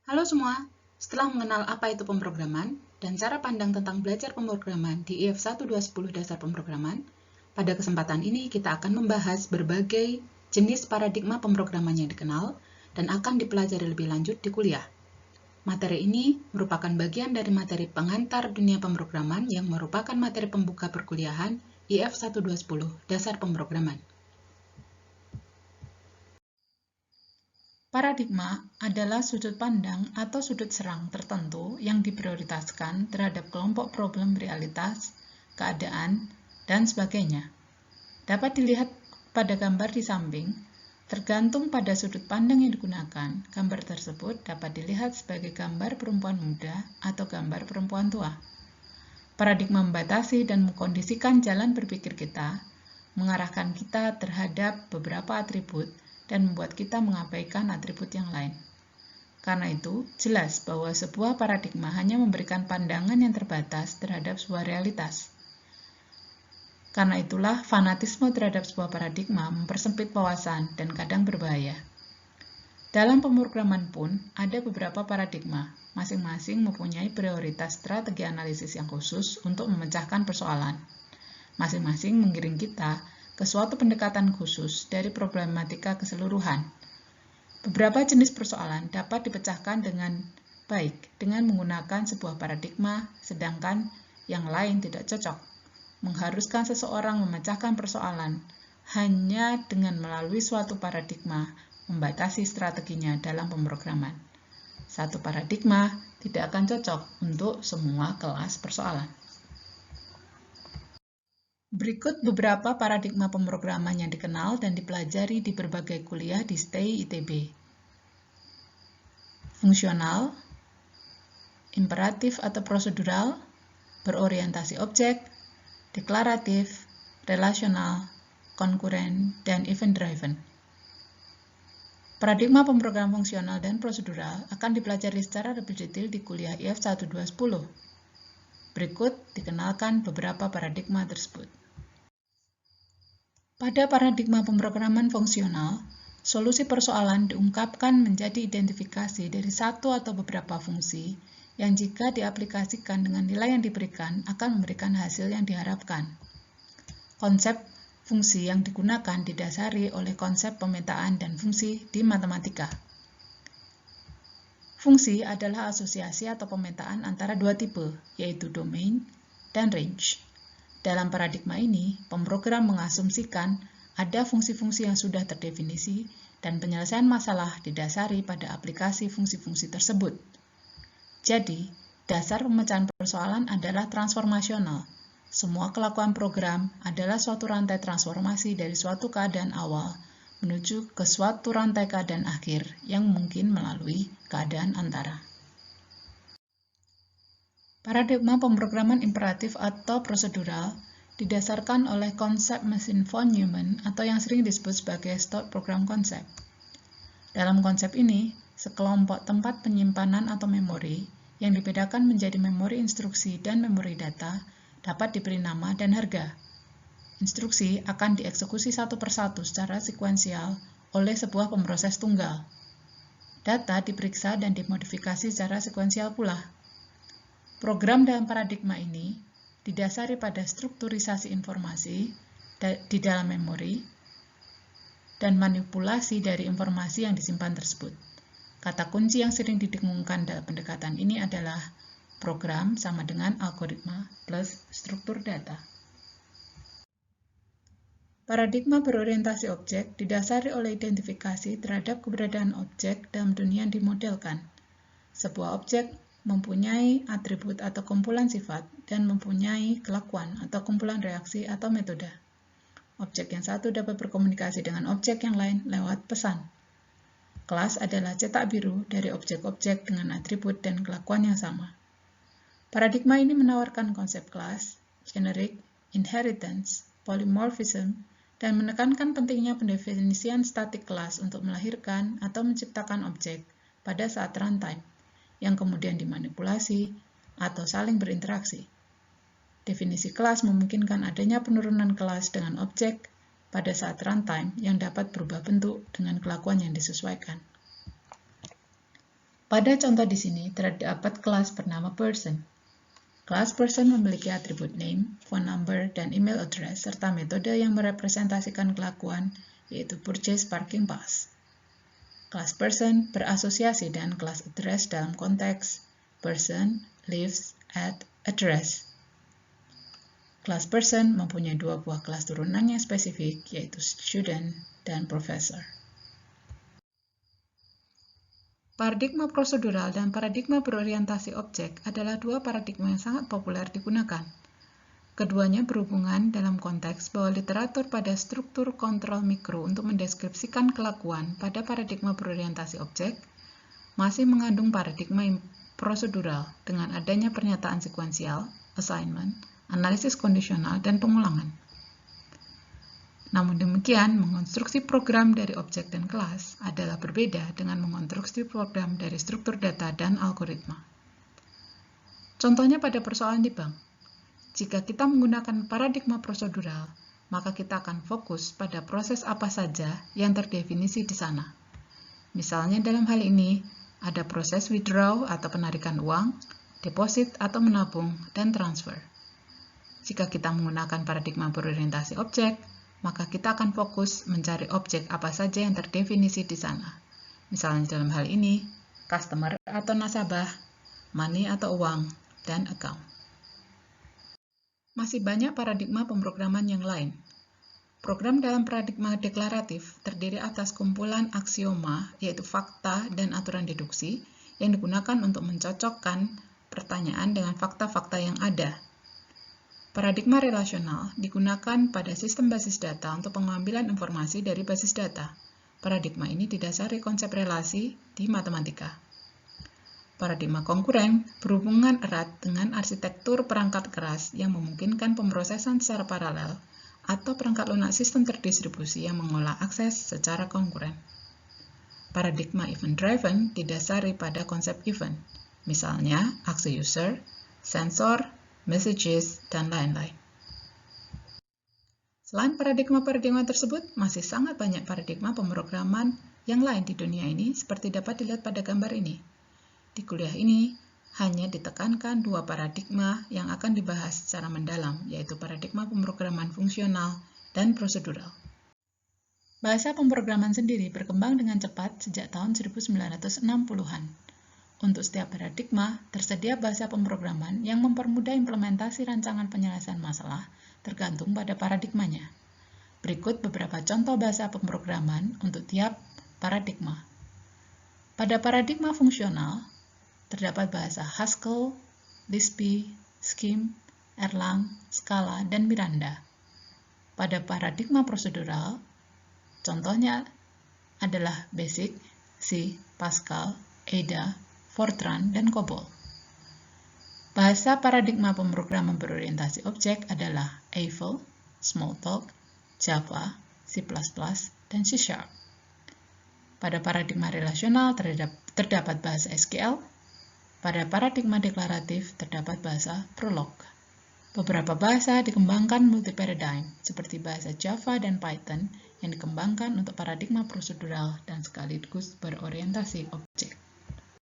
Halo semua, setelah mengenal apa itu pemrograman dan cara pandang tentang belajar pemrograman di IF 1210 Dasar Pemrograman, pada kesempatan ini kita akan membahas berbagai jenis paradigma pemrograman yang dikenal dan akan dipelajari lebih lanjut di kuliah. Materi ini merupakan bagian dari materi pengantar dunia pemrograman yang merupakan materi pembuka perkuliahan IF 1210 Dasar Pemrograman. Paradigma adalah sudut pandang atau sudut serang tertentu yang diprioritaskan terhadap kelompok problem realitas, keadaan, dan sebagainya. Dapat dilihat pada gambar di samping, tergantung pada sudut pandang yang digunakan, gambar tersebut dapat dilihat sebagai gambar perempuan muda atau gambar perempuan tua. Paradigma membatasi dan mengkondisikan jalan berpikir kita, mengarahkan kita terhadap beberapa atribut, dan membuat kita mengabaikan atribut yang lain. Karena itu, jelas bahwa sebuah paradigma hanya memberikan pandangan yang terbatas terhadap sebuah realitas. Karena itulah, fanatisme terhadap sebuah paradigma mempersempit wawasan dan kadang berbahaya. Dalam pemrograman pun, ada beberapa paradigma, masing-masing mempunyai prioritas strategi analisis yang khusus untuk memecahkan persoalan. Masing-masing mengiring kita ke suatu pendekatan khusus dari problematika keseluruhan. Beberapa jenis persoalan dapat dipecahkan dengan baik dengan menggunakan sebuah paradigma, sedangkan yang lain tidak cocok. Mengharuskan seseorang memecahkan persoalan hanya dengan melalui suatu paradigma membatasi strateginya dalam pemrograman. Satu paradigma tidak akan cocok untuk semua kelas persoalan. Berikut beberapa paradigma pemrograman yang dikenal dan dipelajari di berbagai kuliah di STEI ITB. Fungsional, imperatif atau prosedural, berorientasi objek, deklaratif, relasional, konkuren, dan event-driven. Paradigma pemrograman fungsional dan prosedural akan dipelajari secara lebih detail di kuliah IF 1210. Berikut dikenalkan beberapa paradigma tersebut. Pada paradigma pemrograman fungsional, solusi persoalan diungkapkan menjadi identifikasi dari satu atau beberapa fungsi yang jika diaplikasikan dengan nilai yang diberikan akan memberikan hasil yang diharapkan. Konsep fungsi yang digunakan didasari oleh konsep pemetaan dan fungsi di matematika. Fungsi adalah asosiasi atau pemetaan antara dua tipe, yaitu domain dan range. Dalam paradigma ini, pemrogram mengasumsikan ada fungsi-fungsi yang sudah terdefinisi dan penyelesaian masalah didasari pada aplikasi fungsi-fungsi tersebut. Jadi, dasar pemecahan persoalan adalah transformasional. Semua kelakuan program adalah suatu rantai transformasi dari suatu keadaan awal menuju ke suatu rantai keadaan akhir yang mungkin melalui keadaan antara. Paradigma pemrograman imperatif atau prosedural didasarkan oleh konsep mesin von Neumann atau yang sering disebut sebagai stored program concept. Dalam konsep ini, sekelompok tempat penyimpanan atau memori yang dibedakan menjadi memori instruksi dan memori data dapat diberi nama dan harga. Instruksi akan dieksekusi satu persatu secara sekuensial oleh sebuah pemroses tunggal. Data diperiksa dan dimodifikasi secara sekuensial pula. Program dalam paradigma ini didasari pada strukturisasi informasi di dalam memori dan manipulasi dari informasi yang disimpan tersebut. Kata kunci yang sering didengungkan dalam pendekatan ini adalah program sama dengan algoritma plus struktur data. Paradigma berorientasi objek didasari oleh identifikasi terhadap keberadaan objek dalam dunia yang dimodelkan. Sebuah objek mempunyai atribut atau kumpulan sifat dan mempunyai kelakuan atau kumpulan reaksi atau metode. Objek yang satu dapat berkomunikasi dengan objek yang lain lewat pesan. Kelas adalah cetak biru dari objek-objek dengan atribut dan kelakuan yang sama. Paradigma ini menawarkan konsep kelas, generic, inheritance, polymorphism, dan menekankan pentingnya pendefinisian statik kelas untuk melahirkan atau menciptakan objek pada saat runtime, yang kemudian dimanipulasi atau saling berinteraksi. Definisi kelas memungkinkan adanya penurunan kelas dengan objek pada saat runtime yang dapat berubah bentuk dengan kelakuan yang disesuaikan. Pada contoh di sini terdapat kelas bernama person. Kelas person memiliki atribut name, phone number, dan email address, serta metode yang merepresentasikan kelakuan, yaitu purchase parking pass. Kelas person berasosiasi dengan kelas address dalam konteks person lives at address. Kelas person mempunyai dua buah kelas turunan yang spesifik, yaitu student dan professor. Paradigma prosedural dan paradigma berorientasi objek adalah dua paradigma yang sangat populer digunakan. Keduanya berhubungan dalam konteks bahwa literatur pada struktur kontrol mikro untuk mendeskripsikan kelakuan pada paradigma berorientasi objek masih mengandung paradigma prosedural dengan adanya pernyataan sekuensial, assignment, analisis kondisional, dan pengulangan. Namun demikian, mengonstruksi program dari objek dan kelas adalah berbeda dengan mengonstruksi program dari struktur data dan algoritma. Contohnya pada persoalan di bank. Jika kita menggunakan paradigma prosedural, maka kita akan fokus pada proses apa saja yang terdefinisi di sana. Misalnya dalam hal ini, ada proses withdraw atau penarikan uang, deposit atau menabung, dan transfer. Jika kita menggunakan paradigma berorientasi objek, maka kita akan fokus mencari objek apa saja yang terdefinisi di sana. Misalnya dalam hal ini, customer atau nasabah, money atau uang, dan account. Masih banyak paradigma pemrograman yang lain. Program dalam paradigma deklaratif terdiri atas kumpulan aksioma, yaitu fakta dan aturan deduksi, yang digunakan untuk mencocokkan pertanyaan dengan fakta-fakta yang ada. Paradigma relasional digunakan pada sistem basis data untuk pengambilan informasi dari basis data. Paradigma ini didasari konsep relasi di matematika. Paradigma konkuren berhubungan erat dengan arsitektur perangkat keras yang memungkinkan pemrosesan secara paralel atau perangkat lunak sistem terdistribusi yang mengolah akses secara konkuren. Paradigma event-driven didasari pada konsep event, misalnya aksi user, sensor, messages, dan lain-lain. Selain paradigma-paradigma tersebut, masih sangat banyak paradigma pemrograman yang lain di dunia ini seperti dapat dilihat pada gambar ini. Di kuliah ini, hanya ditekankan dua paradigma yang akan dibahas secara mendalam, yaitu paradigma pemrograman fungsional dan prosedural. Bahasa pemrograman sendiri berkembang dengan cepat sejak tahun 1960-an. Untuk setiap paradigma, tersedia bahasa pemrograman yang mempermudah implementasi rancangan penyelesaian masalah tergantung pada paradigmanya. Berikut beberapa contoh bahasa pemrograman untuk tiap paradigma. Pada paradigma fungsional, terdapat bahasa Haskell, Lisp, Scheme, Erlang, Scala, dan Miranda. Pada paradigma prosedural, contohnya adalah BASIC, C, Pascal, Ada, Fortran, dan COBOL. Bahasa paradigma pemrograman berorientasi objek adalah Eiffel, Smalltalk, Java, C++, dan C#. Pada paradigma relasional terdapat bahasa SQL. Pada paradigma deklaratif terdapat bahasa Prolog. Beberapa bahasa dikembangkan multi-paradigm, seperti bahasa Java dan Python yang dikembangkan untuk paradigma prosedural dan sekaligus berorientasi objek.